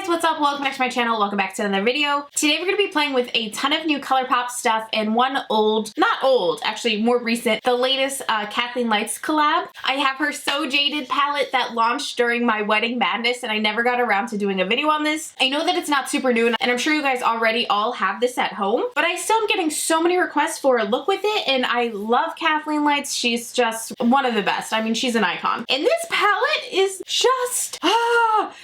guys, what's up? Welcome back to my channel. Welcome back to another video. Today we're going to be playing with a ton of new Colourpop stuff and one old, not old, actually more recent, the latest Kathleen Lights collab. I have her So Jaded palette that launched during my wedding madness and I never got around to doing a video on this. I know that it's not super new and I'm sure you guys already all have this at home, but I still am getting so many requests for a look with it and I love Kathleen Lights. She's just one of the best. I mean, she's an icon. And this palette is just,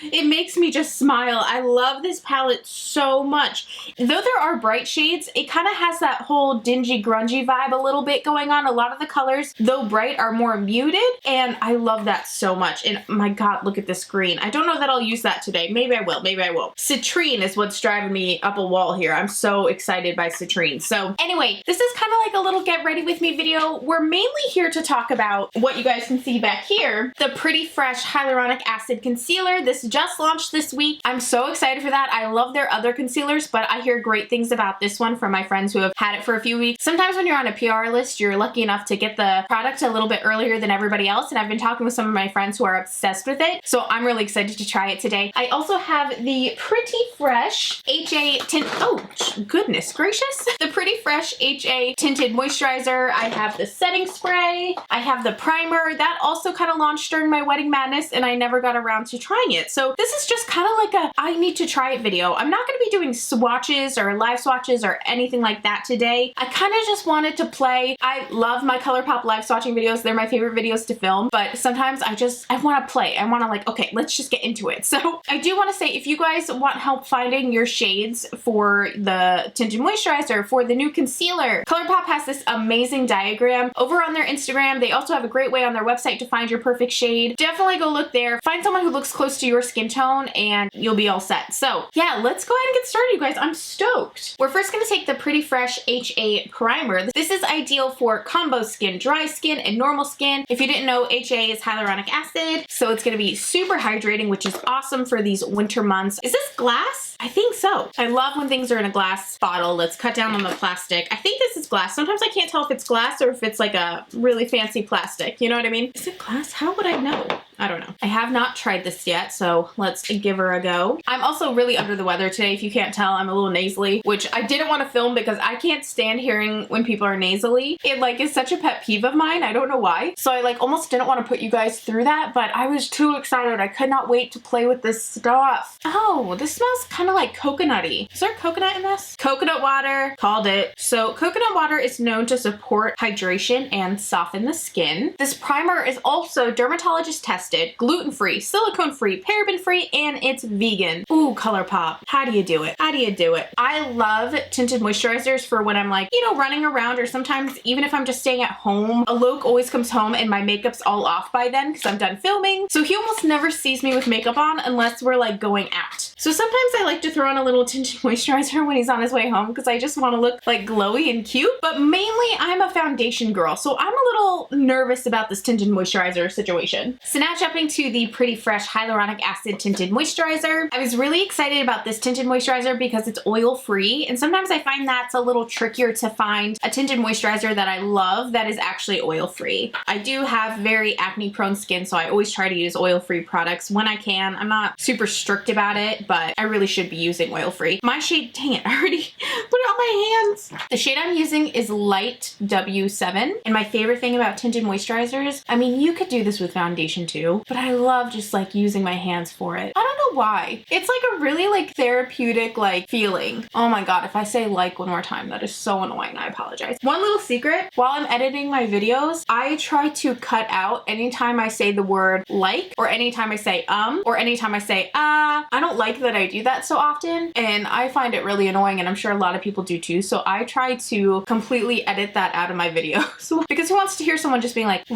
it makes me just smile. I love this palette so much. Though there are bright shades, it kind of has that whole dingy grungy vibe a little bit going on. A lot of the colors, though bright, are more muted and I love that so much. And my god, look at this green. I don't know that I'll use that today. Maybe I will, maybe I won't. Citrine is what's driving me up a wall here. I'm so excited by Citrine. So anyway, this is kind of like a little get ready with me video. We're mainly here to talk about what you guys can see back here, the Pretty Fresh Hyaluronic Acid Concealer. This just launched this week. I'm so excited for that. I love their other concealers, but I hear great things about this one from my friends who have had it for a few weeks. Sometimes when you're on a PR list, you're lucky enough to get the product a little bit earlier than everybody else, and I've been talking with some of my friends who are obsessed with it, so I'm really excited to try it today. I also have the Pretty Fresh HA tint. Oh, goodness gracious. The Pretty Fresh HA Tinted Moisturizer. I have the setting spray. I have the primer. That also kind of launched during my wedding madness, and I never got around to trying it. So this is just kind of like a I need to try it video. I'm not going to be doing swatches or live swatches or anything like that today. I kind of just wanted to play. I love my Colourpop live swatching videos. They're my favorite videos to film, but sometimes I want to play. I want to like, okay, let's just get into it. So I do want to say, if you guys want help finding your shades for the tinted moisturizer, for the new concealer, Colourpop has this amazing diagram over on their Instagram. They also have a great way on their website to find your perfect shade. Definitely go look there. Find someone who looks close to your skin tone and you'll be all set. So yeah, let's go ahead and get started, you guys. I'm stoked. We're first going to take the Pretty Fresh HA Primer. This is ideal for combo skin, dry skin, and normal skin. If you didn't know, HA is hyaluronic acid, so it's going to be super hydrating, which is awesome for these winter months. Is this glass? I think so. I love when things are in a glass bottle. Let's cut down on the plastic. I think this is glass. Sometimes I can't tell if it's glass or if it's like a really fancy plastic. You know what I mean? Is it glass? How would I know? I don't know. I have not tried this yet, so let's give her a go. I'm also really under the weather today. If you can't tell, I'm a little nasally, which I didn't want to film because I can't stand hearing when people are nasally. It like is such a pet peeve of mine. I don't know why. So I like almost didn't want to put you guys through that, but I was too excited. I could not wait to play with this stuff. Oh, this smells kind of like coconutty. Is there coconut in this? Coconut water. Called it. So coconut water is known to support hydration and soften the skin. This primer is also dermatologist tested, gluten-free, silicone-free, paraben-free, and it's vegan. Ooh, Colourpop. How do you do it? How do you do it? I love tinted moisturizers for when I'm like, you know, running around, or sometimes even if I'm just staying at home. Alok always comes home and my makeup's all off by then because I'm done filming. So he almost never sees me with makeup on unless we're like going out. So sometimes I like to throw on a little tinted moisturizer when he's on his way home because I just want to look like glowy and cute. But mainly I'm a foundation girl, so I'm a little nervous about this tinted moisturizer situation. So now jumping to the Pretty Fresh Hyaluronic Acid Tinted Moisturizer. I was really excited about this tinted moisturizer because it's oil-free, and sometimes I find that's a little trickier to find a tinted moisturizer that I love that is actually oil-free. I do have very acne-prone skin, so I always try to use oil-free products when I can. I'm not super strict about it, but I really should be using oil-free. My shade, dang it, I already put it on my hands. The shade I'm using is Light W7, and my favorite thing about tinted moisturizers, I mean, you could do this with foundation too, but I love just like using my hands for it. I don't know why. It's like a really like therapeutic like feeling. Oh my god, if I say like one more time, that is so annoying. I apologize. One little secret, while I'm editing my videos, I try to cut out anytime I say the word like, or anytime I say or anytime I say I don't like that I do that so often, and I find it really annoying, and I'm sure a lot of people do too, so I try to completely edit that out of my videos. Because who wants to hear someone just being like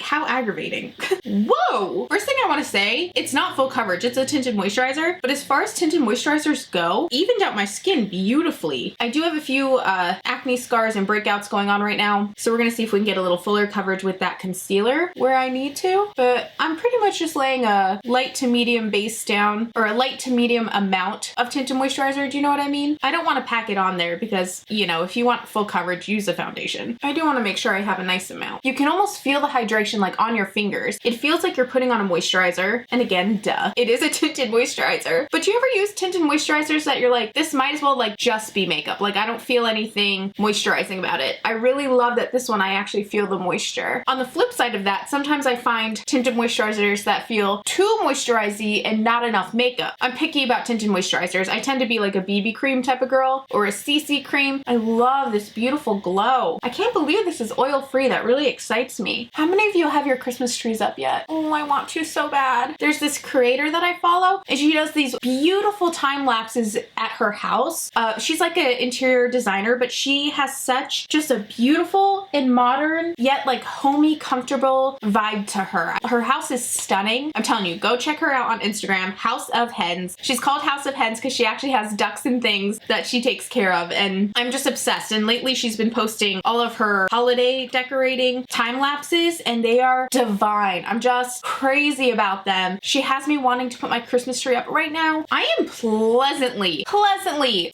how aggravating. Whoa! First thing I want to say, it's not full coverage. It's a tinted moisturizer, but as far as tinted moisturizers go, evened out my skin beautifully. I do have a few acne scars and breakouts going on right now, so we're gonna see if we can get a little fuller coverage with that concealer where I need to, but I'm pretty much just laying a light to medium base base down, or a light to medium amount of tinted moisturizer. Do you know what I mean? I don't want to pack it on there because, you know, if you want full coverage, use a foundation. I do want to make sure I have a nice amount. You can almost feel the hydration like on your fingers. It feels like you're putting on a moisturizer. And again, duh, it is a tinted moisturizer. But do you ever use tinted moisturizers that you're like, this might as well like just be makeup? Like I don't feel anything moisturizing about it. I really love that this one I actually feel the moisture. On the flip side of that, sometimes I find tinted moisturizers that feel too moisturizing and not enough makeup. I'm picky about tinted moisturizers. I tend to be like a BB cream type of girl or a CC cream. I love this beautiful glow. I can't believe this is oil free. That really excites me. How many of you have your Christmas trees up yet? Oh, I want to so bad. There's this creator that I follow and she does these beautiful time lapses at her house. She's like an interior designer, but she has such just a beautiful and modern yet like homey, comfortable vibe to her. Her house is stunning. I'm telling you, go check her out on Instagram, House of Hens. She's called House of Hens because she actually has ducks and things that she takes care of, and I'm just obsessed. And lately she's been posting all of her holiday decorating time lapses and they are divine. I'm just crazy about them. She has me wanting to put my Christmas tree up right now. I am pleasantly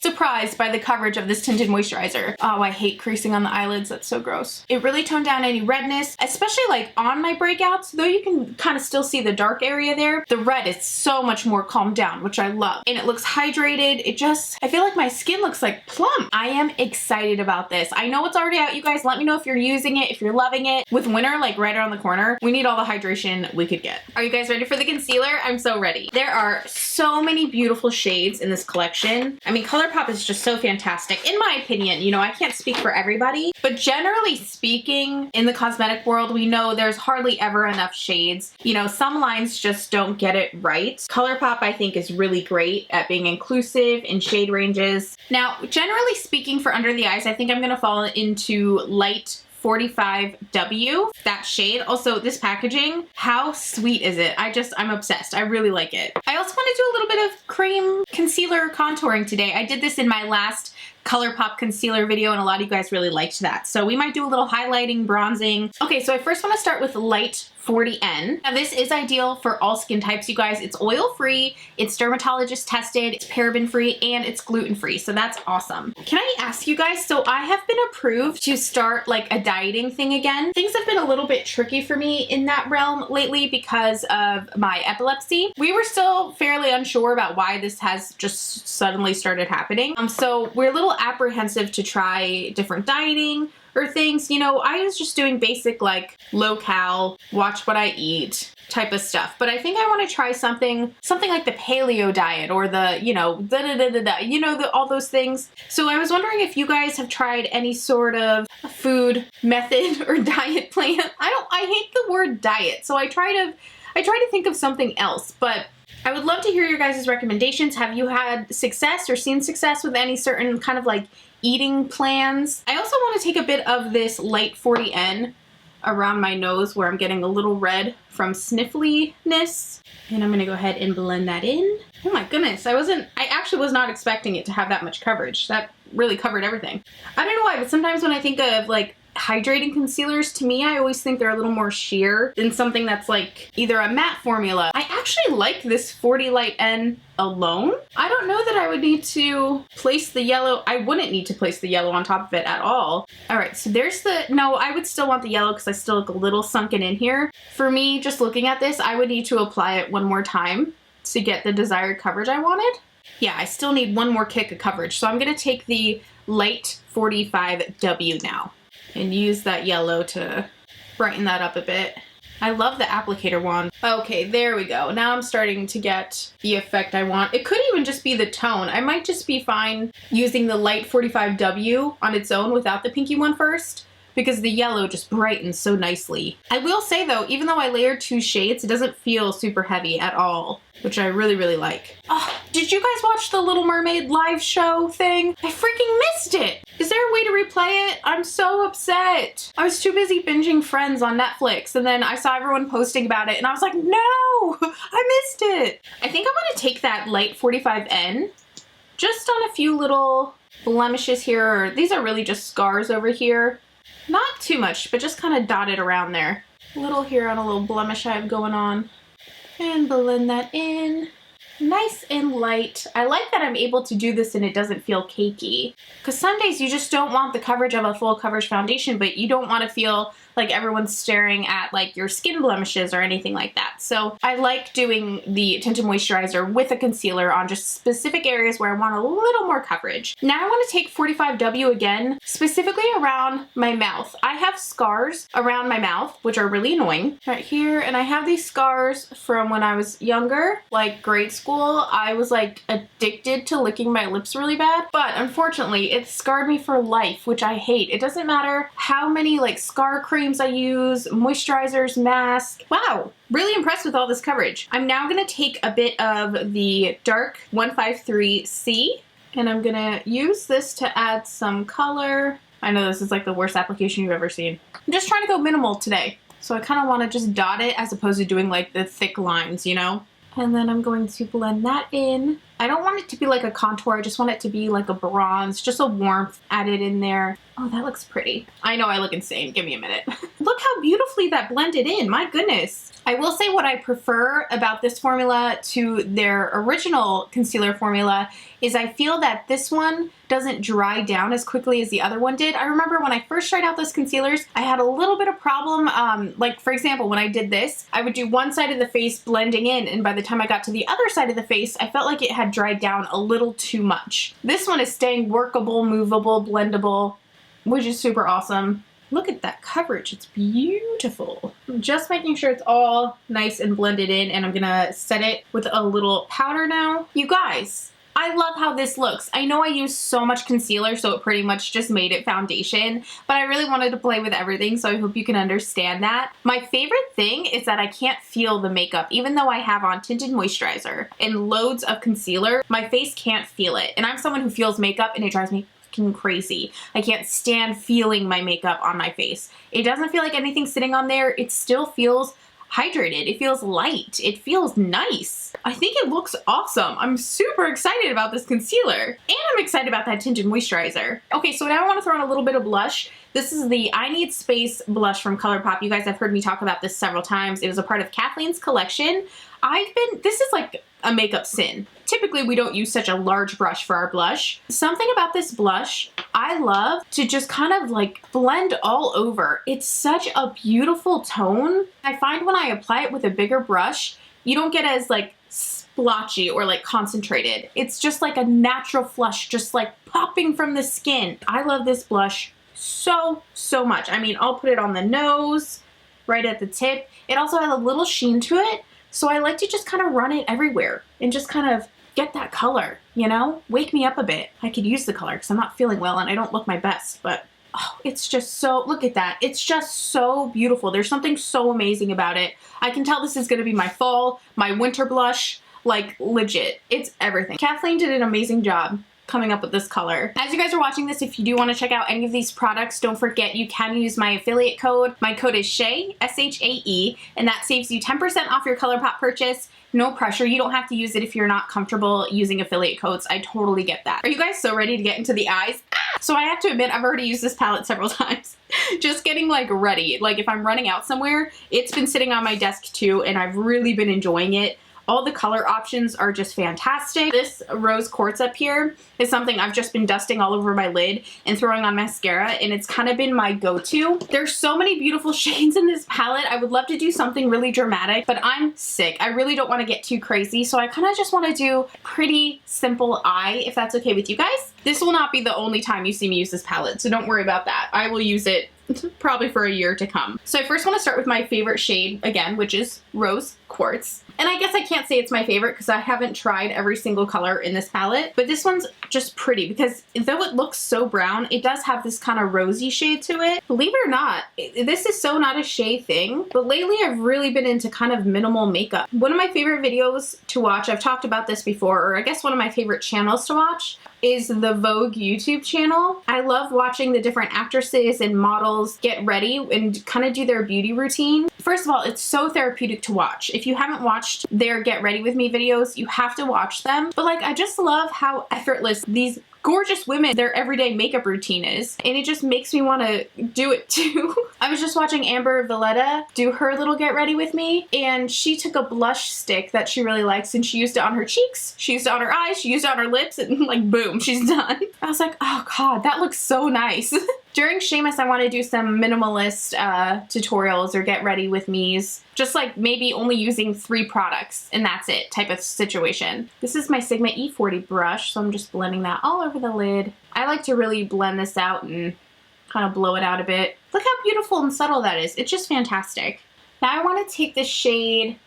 surprised by the coverage of this tinted moisturizer. Oh, I hate creasing on the eyelids. That's so gross. It really toned down any redness, especially like on my breakouts, though you can kind of still see the dark area there. The red is so much more calmed down, which I love. And it looks hydrated. I feel like my skin looks like plump. I am excited about this. I know it's already out, you guys. Let me know if you're using it, if you're loving it. With winter like right around the corner, we need all the hydration we could get. Are you guys ready for the concealer? I'm so ready. There are so many beautiful shades in this collection. I mean, Colourpop is just so fantastic. In my opinion, you know, I can't speak for everybody, but generally speaking, in the cosmetic world, we know there's hardly ever enough shades. You know, some lines just don't get it right. Colourpop, I think, is really great at being inclusive in shade ranges. Now, generally speaking, for under the eyes, I think I'm gonna fall into light 45W, that shade. Also, this packaging, how sweet is it? I'm obsessed. I really like it. I also want to do a little bit of cream concealer contouring today. I did this in my last Colourpop concealer video and a lot of you guys really liked that. So we might do a little highlighting, bronzing. Okay, so I first want to start with light 40N. Now this is ideal for all skin types, you guys. It's oil-free, it's dermatologist tested, it's paraben-free, and it's gluten-free, so that's awesome. Can I ask you guys, so I have been approved to start like a dieting thing again. Things have been a little bit tricky for me in that realm lately because of my epilepsy. We were still fairly unsure about why this has just suddenly started happening. So we're a little apprehensive to try different dieting or things. You know, I was just doing basic like low cal, watch what I eat type of stuff. But I think I want to try something like the paleo diet or the, you know, all those things. So I was wondering if you guys have tried any sort of food method or diet plan. I hate the word diet, so I try to think of something else, but I would love to hear your guys' recommendations. Have you had success or seen success with any certain kind of like eating plans? I also want to take a bit of this light 40N around my nose where I'm getting a little red from sniffliness. And I'm gonna go ahead and blend that in. Oh my goodness, I actually was not expecting it to have that much coverage. That really covered everything. I don't know why, but sometimes when I think of like hydrating concealers, to me, I always think they're a little more sheer than something that's like either a matte formula. I actually like this 40 Light N alone. I don't know that I would need to place the yellow. I wouldn't need to place the yellow on top of it at all. All right, so there's the, no, I would still want the yellow because I still look a little sunken in here. For me, just looking at this, I would need to apply it one more time to get the desired coverage I wanted. Yeah, I still need one more kick of coverage. So I'm gonna take the light 45W now and use that yellow to brighten that up a bit. I love the applicator wand. Okay, there we go. Now I'm starting to get the effect I want. It could even just be the tone. I might just be fine using the light 45W on its own without the pinky one first, because the yellow just brightens so nicely. I will say though, even though I layered 2 shades, it doesn't feel super heavy at all, which I really, really like. Oh, did you guys watch the Little Mermaid live show thing? I freaking missed it. Is there a way to replay it? I'm so upset. I was too busy binging Friends on Netflix, and then I saw everyone posting about it and I was like, no, I missed it. I think I'm gonna take that light 45N just on a few little blemishes here. These are really just scars over here. Not too much, but just kind of dotted around there. A little here on a little blemish I have going on. And blend that in. nice and light. I like that I'm able to do this and it doesn't feel cakey. Because some days you just don't want the coverage of a full coverage foundation, but you don't want to feel like everyone's staring at like your skin blemishes or anything like that. So I like doing the tinted moisturizer with a concealer on just specific areas where I want a little more coverage. Now I want to take 45W again, specifically around my mouth. I have scars around my mouth, which are really annoying right here. And I have these scars from when I was younger, like grade school. I was like addicted to licking my lips really bad, but unfortunately it scarred me for life, which I hate. It doesn't matter how many like scar creams I use, moisturizers, mask. Wow, really impressed with all this coverage. I'm now gonna take a bit of the dark 153C and I'm gonna use this to add some color. I know this is like the worst application you've ever seen. I'm just trying to go minimal today. So I kind of want to just dot it as opposed to doing like the thick lines, you know? And then I'm going to blend that in. I don't want it to be like a contour, I just want it to be like a bronze, just a warmth added in there. Oh, that looks pretty. I know I look insane, give me a minute. Look how beautifully that blended in, my goodness. I will say what I prefer about this formula to their original concealer formula is I feel that this one doesn't dry down as quickly as the other one did. I remember when I first tried out those concealers, I had a little bit of problem. Like for example, when I did this, I would do one side of the face blending in, and by the time I got to the other side of the face, I felt like it had dried down a little too much. This one is staying workable, movable, blendable, which is super awesome. Look at that coverage, it's beautiful. I'm just making sure it's all nice and blended in, and I'm gonna set it with a little powder now. You guys, I love how this looks. I know I used so much concealer, so it pretty much just made it foundation, but I really wanted to play with everything, so I hope you can understand that. My favorite thing is that I can't feel the makeup. Even though I have on tinted moisturizer and loads of concealer, my face can't feel it. And I'm someone who feels makeup and it drives me crazy. I can't stand feeling my makeup on my face. It doesn't feel like anything's sitting on there. It still feels hydrated. It feels light. It feels nice. I think it looks awesome. I'm super excited about this concealer. And I'm excited about that tinted moisturizer. Okay, so now I want to throw in a little bit of blush. This is the I Need Space blush from Colourpop. You guys have heard me talk about this several times. It was a part of Kathleen's collection. This is like a makeup sin. Typically, we don't use such a large brush for our blush. Something about this blush, I love to just kind of like blend all over. It's such a beautiful tone. I find when I apply it with a bigger brush, you don't get as like splotchy or like concentrated. It's just like a natural flush, just like popping from the skin. I love this blush so much. I mean, I'll put it on the nose, right at the tip. It also has a little sheen to it. So I like to just kind of run it everywhere and just kind of get that color, you know? Wake me up a bit. I could use the color because I'm not feeling well and I don't look my best, but oh, it's just so, look at that. It's just so beautiful. There's something so amazing about it. I can tell this is gonna be my fall, my winter blush, like legit. It's everything. Kathleen did an amazing job coming up with this color. As you guys are watching this, if you do want to check out any of these products, don't forget you can use my affiliate code. My code is SHAE, S-H-A-E, and that saves you 10% off your Colourpop purchase. No pressure. You don't have to use it if you're not comfortable using affiliate codes. I totally get that. Are you guys so ready to get into the eyes? So I have to admit, I've already used this palette several times. Just getting like ready. Like if I'm running out somewhere, it's been sitting on my desk too, and I've really been enjoying it. All the color options are just fantastic. This rose quartz up here is something I've just been dusting all over my lid and throwing on mascara, and it's kind of been my go-to. There's so many beautiful shades in this palette. I would love to do something really dramatic, but I'm sick. I really don't want to get too crazy, so I kind of just want to do pretty simple eye, if that's okay with you guys. This will not be the only time you see me use this palette, so don't worry about that. I will use it probably for a year to come. So I first want to start with my favorite shade again, which is Rose Quartz. And I guess I can't say it's my favorite because I haven't tried every single color in this palette, but this one's just pretty because though it looks so brown, it does have this kind of rosy shade to it. Believe it or not, this is so not a SHAE thing, but lately I've really been into kind of minimal makeup. One of my favorite videos to watch, I've talked about this before, or I guess one of my favorite channels to watch, is the Vogue YouTube channel. I love watching the different actresses and models get ready and kind of do their beauty routine. First of all, it's so therapeutic to watch. If you haven't watched their Get Ready With Me videos, you have to watch them. But like, I just love how effortless these gorgeous women, their everyday makeup routine is. And it just makes me want to do it too. I was just watching Amber Valletta do her little Get Ready With Me, and she took a blush stick that she really likes and she used it on her cheeks, she used it on her eyes, she used it on her lips, and like boom, she's done. I was like, oh god, that looks so nice. During Shameless, I want to do some minimalist tutorials or Get Ready With Me's. Just like maybe only using 3 products and that's it type of situation. This is my Sigma E40 brush, so I'm just blending that all over the lid. I like to really blend this out and kind of blow it out a bit. Look how beautiful and subtle that is. It's just fantastic. Now I want to take the shade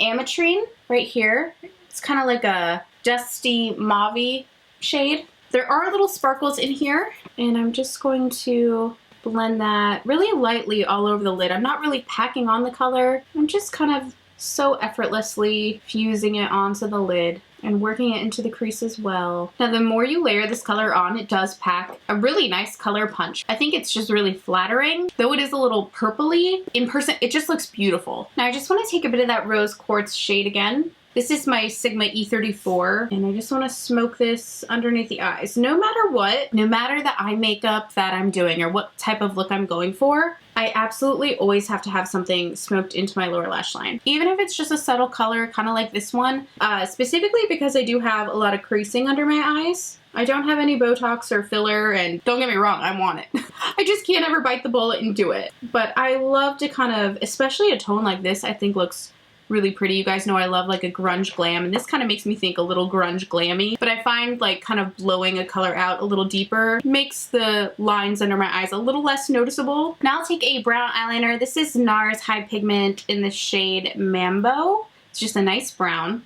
Ametrine right here. It's kind of like a dusty mauve-y shade. There are little sparkles in here, and I'm just going to blend that really lightly all over the lid. I'm not really packing on the color. I'm just kind of so effortlessly fusing it onto the lid and working it into the crease as well. Now, the more you layer this color on, it does pack a really nice color punch. I think it's just really flattering. Though it is a little purpley, in person, it just looks beautiful. Now, I just want to take a bit of that rose quartz shade again. This is my Sigma E34, and I just want to smoke this underneath the eyes. No matter what, no matter the eye makeup that I'm doing or what type of look I'm going for, I absolutely always have to have something smoked into my lower lash line. Even if it's just a subtle color, kind of like this one, specifically because I do have a lot of creasing under my eyes. I don't have any Botox or filler, and don't get me wrong, I want it. I just can't ever bite the bullet and do it. But I love to kind of, especially a tone like this, I think looks really pretty. You guys know I love like a grunge glam, and this kind of makes me think a little grunge glammy, but I find like kind of blowing a color out a little deeper makes the lines under my eyes a little less noticeable. Now I'll take a brown eyeliner. This is NARS High Pigment in the shade Mambo. It's just a nice brown,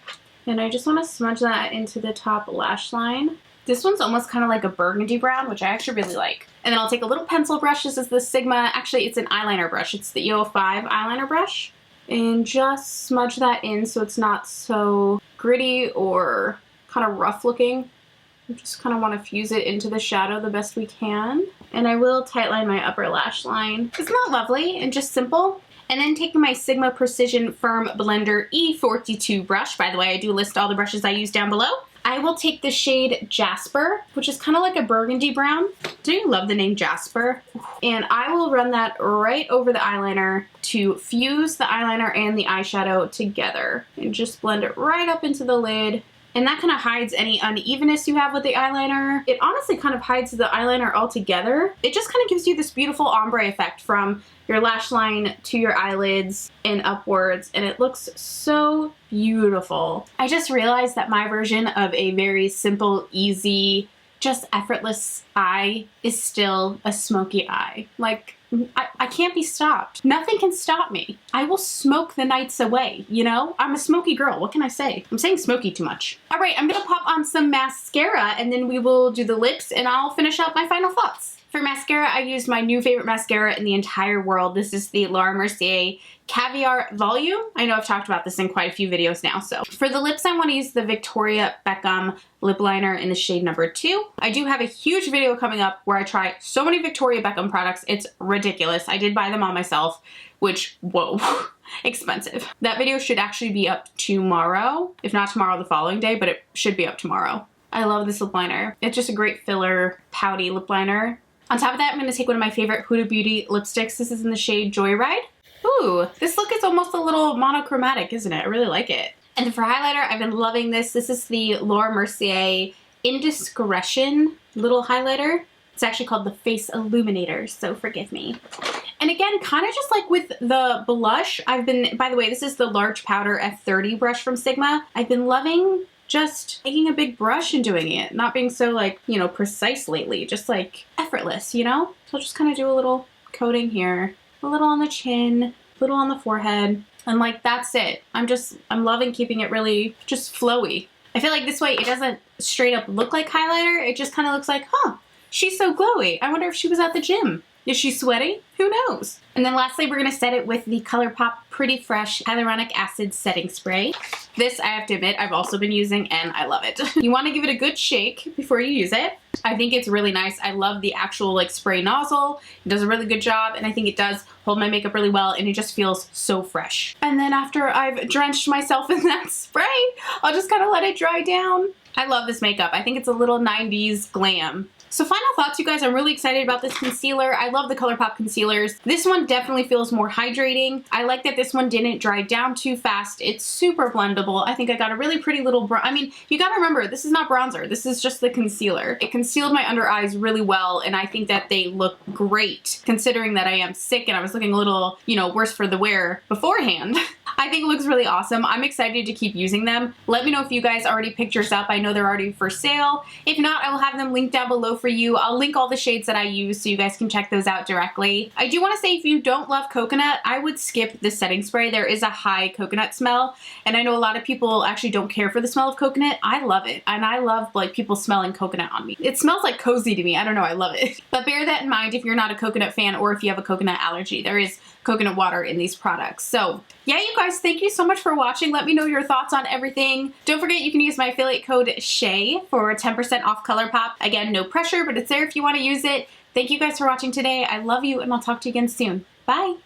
and I just want to smudge that into the top lash line. This one's almost kind of like a burgundy brown, which I actually really like. And then I'll take a little pencil brush. This is the Sigma, actually it's an eyeliner brush. It's the EO5 eyeliner brush. And just smudge that in so it's not so gritty or kind of rough looking. I just kind of want to fuse it into the shadow the best we can. And I will tightline my upper lash line. Isn't that lovely and just simple? And then taking my Sigma Precision Firm Blender E42 brush. By the way, I do list all the brushes I use down below. I will take the shade Jasper, which is kind of like a burgundy brown. Do you love the name Jasper? And I will run that right over the eyeliner to fuse the eyeliner and the eyeshadow together. And just blend it right up into the lid. And that kind of hides any unevenness you have with the eyeliner. It honestly kind of hides the eyeliner altogether. It just kind of gives you this beautiful ombre effect from your lash line to your eyelids and upwards, and it looks so beautiful. I just realized that my version of a very simple, easy, just effortless eye is still a smoky eye. Like, I can't be stopped. Nothing can stop me. I will smoke the nights away, you know? I'm a smoky girl. What can I say? I'm saying smoky too much. All right, I'm gonna pop on some mascara, and then we will do the lips, and I'll finish out my final thoughts. For mascara, I used my new favorite mascara in the entire world. This is the Laura Mercier Caviar Volume. I know I've talked about this in quite a few videos now. So for the lips, I want to use the Victoria Beckham lip liner in the shade number 2. I do have a huge video coming up where I try so many Victoria Beckham products. It's ridiculous. I did buy them all myself, which, whoa, expensive. That video should actually be up tomorrow. If not tomorrow, the following day, but it should be up tomorrow. I love this lip liner. It's just a great filler, pouty lip liner. On top of that, I'm going to take one of my favorite Huda Beauty lipsticks. This is in the shade Joyride. Ooh, this look is almost a little monochromatic, isn't it? I really like it. And then for highlighter, I've been loving this. This is the Laura Mercier Indiscretion little highlighter. It's actually called the Face Illuminator, so forgive me. And again, kind of just like with the blush, I've been, by the way, this is the Large Powder F30 brush from Sigma. I've been loving just taking a big brush and doing it, not being so like, you know, precise lately, just like effortless, you know? So I'll just kind of do a little coating here, a little on the chin, a little on the forehead, and like that's it. I'm loving keeping it really just flowy. I feel like this way it doesn't straight up look like highlighter, it just kind of looks like, huh, she's so glowy. I wonder if she was at the gym. Is she sweaty? Who knows? And then lastly, we're gonna set it with the Colourpop Pretty Fresh Hyaluronic Acid Setting Spray. This, I have to admit, I've also been using and I love it. You wanna give it a good shake before you use it. I think it's really nice. I love the actual like spray nozzle. It does a really good job, and I think it does hold my makeup really well, and it just feels so fresh. And then after I've drenched myself in that spray, I'll just kind of let it dry down. I love this makeup. I think it's a little 90s glam. So final thoughts, you guys. I'm really excited about this concealer. I love the Colourpop concealers. This one definitely feels more hydrating. I like that this one didn't dry down too fast. It's super blendable. I think I got a really pretty little I mean, you gotta remember, this is not bronzer. This is just the concealer. It concealed my under eyes really well, and I think that they look great considering that I am sick and I was looking a little, you know, worse for the wear beforehand. I think it looks really awesome. I'm excited to keep using them. Let me know if you guys already picked yours up. I know they're already for sale. If not, I will have them linked down below for you. I'll link all the shades that I use so you guys can check those out directly. I do want to say, if you don't love coconut, I would skip the setting spray. There is a high coconut smell, and I know a lot of people actually don't care for the smell of coconut. I love it, and I love like people smelling coconut on me. It smells like cozy to me. I don't know, I love it. But bear that in mind if you're not a coconut fan or if you have a coconut allergy. There is coconut water in these products. So yeah, you guys, thank you so much for watching. Let me know your thoughts on everything. Don't forget, you can use my affiliate code SHAE for 10% off Colourpop. Again, no pressure, but it's there if you want to use it. Thank you guys for watching today. I love you, and I'll talk to you again soon. Bye.